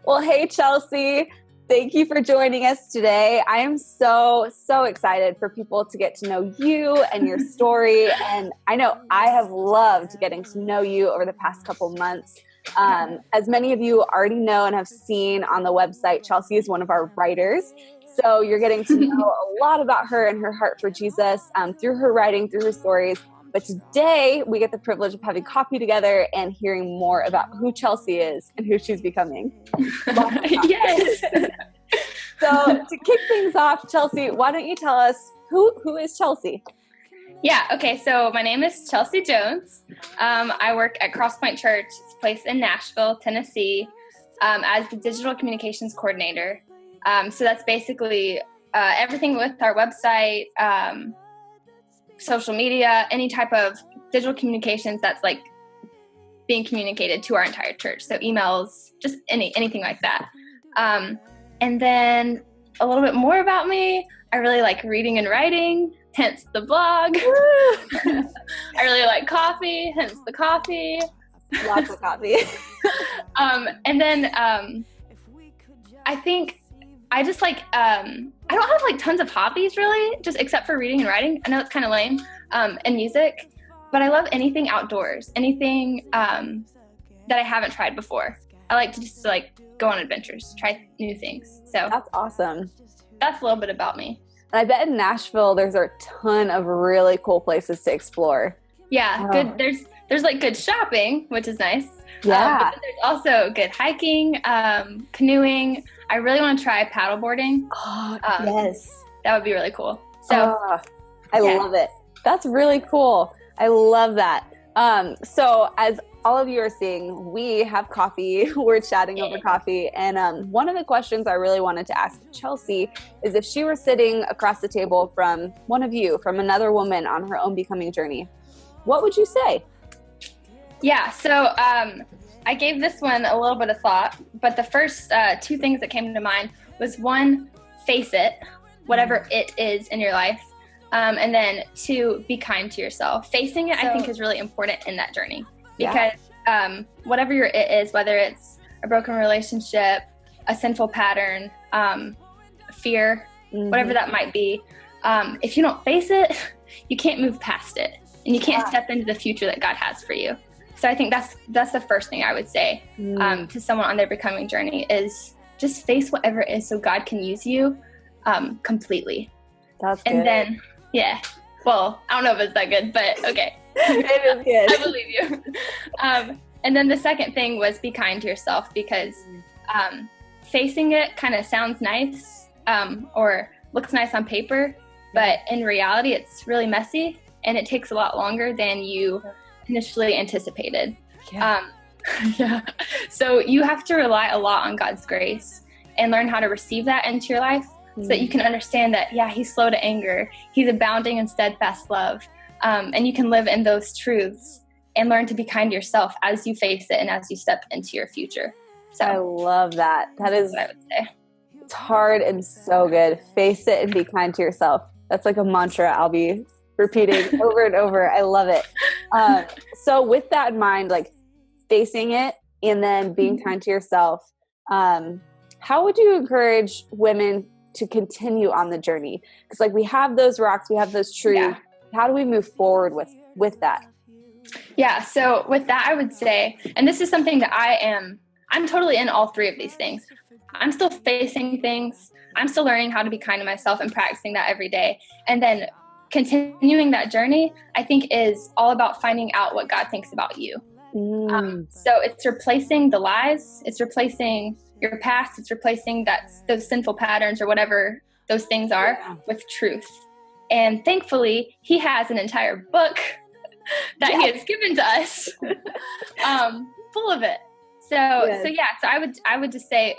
Well, hey, Chelsea. Thank you for joining us today. I am so excited for people to get to know you and your story. And I know I have loved getting to know you over the past couple months. As many of you already know and have seen on the website, Chelsea is one of our writers. So you're getting to know a lot about her and her heart for Jesus through her writing, through her stories. But today we get the privilege of having coffee together and hearing more about who Chelsea is and who she's becoming. Yes. So to kick things off, Chelsea, why don't you tell us who is Chelsea? Yeah. Okay. So my name is Chelsea Jones. I work at Crosspoint Church. It's a place in Nashville, Tennessee, as the digital communications coordinator. So that's basically everything with our website, social media, any type of digital communications that's like being communicated to our entire church. So emails, just anything like that. And then a little bit more about me. I really like reading and writing, hence the blog. I really like coffee, hence the coffee. Lots of coffee. And then I think I just like, I don't have like tons of hobbies really, just except for reading and writing. I know it's kind of lame, and music, but I love anything outdoors, anything that I haven't tried before. I like to just like go on adventures, try new things. So that's awesome. That's a little bit about me. And I bet in Nashville, there's a ton of really cool places to explore. Yeah. Good. There's like good shopping, which is nice. Yeah. But there's also good hiking, canoeing. I really want to try paddleboarding. Oh, yes. That would be really cool. So I love it. That's really cool. I love that. So as all of you are seeing, we have coffee. We're chatting over coffee. And one of the questions I really wanted to ask Chelsea is if she were sitting across the table from one of you, from another woman on her own becoming journey, what would you say? Yeah, so I gave this one a little bit of thought, but the first two things that came to mind was one, face it, whatever it is in your life, and then two, be kind to yourself. Facing it, I think, is really important in that journey because whatever your it is, whether it's a broken relationship, a sinful pattern, fear, whatever that might be, if you don't face it, you can't move past it, and you can't step into the future that God has for you. So I think that's the first thing I would say to someone on their becoming journey is just face whatever it is so God can use you completely. That's good. And then, well, I don't know if it's that good, but okay. It is good. I believe you. And then the second thing was be kind to yourself because facing it kind of sounds nice or looks nice on paper, but in reality, it's really messy and it takes a lot longer than you initially anticipated. So you have to rely a lot on God's grace and learn how to receive that into your life so that you can understand that, he's slow to anger. He's abounding in steadfast love. And you can live in those truths and learn to be kind to yourself as you face it and as you step into your future. So I love that. That is what I would say. It's hard and so good. Face it and be kind to yourself. That's like a mantra I'll be repeating over and over. I love it. So with that in mind, like facing it and then being kind to yourself, how would you encourage women to continue on the journey? Because like we have those rocks, we have those trees. Yeah. How do we move forward with that? Yeah. So with that, I would say, and this is something that I'm totally in all three of these things. I'm still facing things. I'm still learning how to be kind to myself and practicing that every day. And then continuing that journey, I think, is all about finding out what God thinks about you. So it's replacing the lies. It's replacing your past. It's replacing those sinful patterns or whatever those things are with truth. And thankfully, He has an entire book that He has given to us, full of it. So I would just say,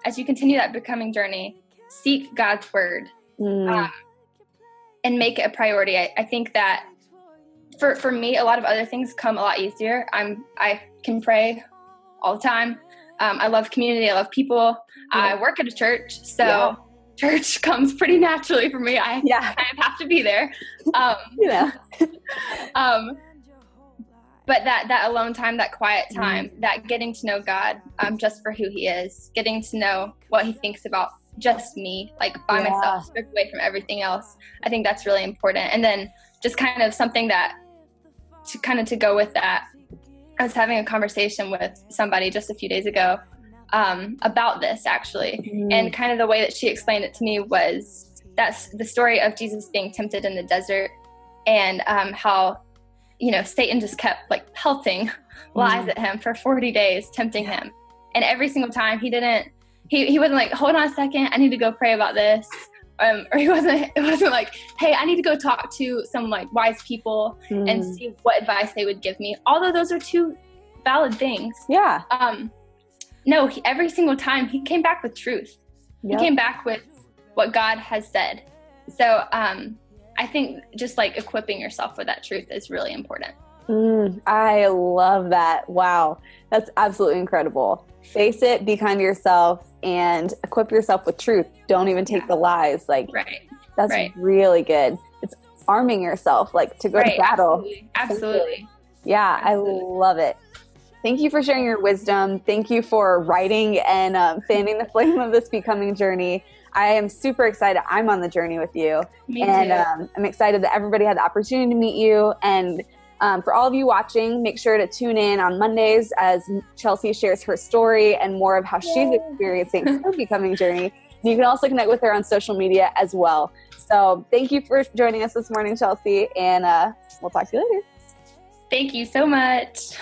as you continue that becoming journey, seek God's word. And make it a priority. I think that for me, a lot of other things come a lot easier. I can pray all the time. I love community. I love people. Yeah. I work at a church, so church comes pretty naturally for me. I kind of have to be there. but that alone time, that quiet time, that getting to know God just for who he is, getting to know what he thinks about just me, like by myself, stripped away from everything else. I think that's really important. And then just kind of something that to go with that, I was having a conversation with somebody just a few days ago about this actually. And kind of the way that she explained it to me was that's the story of Jesus being tempted in the desert, and how, you know, Satan just kept like pelting lies at him for 40 days, tempting him. And every single time he wasn't like, hold on a second, I need to go pray about this. Or it wasn't like, hey, I need to go talk to some like wise people and see what advice they would give me. Although those are two valid things. Yeah. No, every single time he came back with truth. He came back with what God has said. So, I think just like equipping yourself with that truth is really important. I love that. Wow. That's absolutely incredible. Face it, be kind to yourself, and equip yourself with truth. Don't even take the lies. Like, that's really good. It's arming yourself, like, to go to battle. Absolutely. Yeah, absolutely. I love it. Thank you for sharing your wisdom. Thank you for writing and fanning the flame of this becoming journey. I am super excited. I'm on the journey with you. Me too. I'm excited that everybody had the opportunity to meet you. And for all of you watching, make sure to tune in on Mondays as Chelsea shares her story and more of how she's experiencing her becoming journey. You can also connect with her on social media as well. So thank you for joining us this morning, Chelsea, and we'll talk to you later. Thank you so much.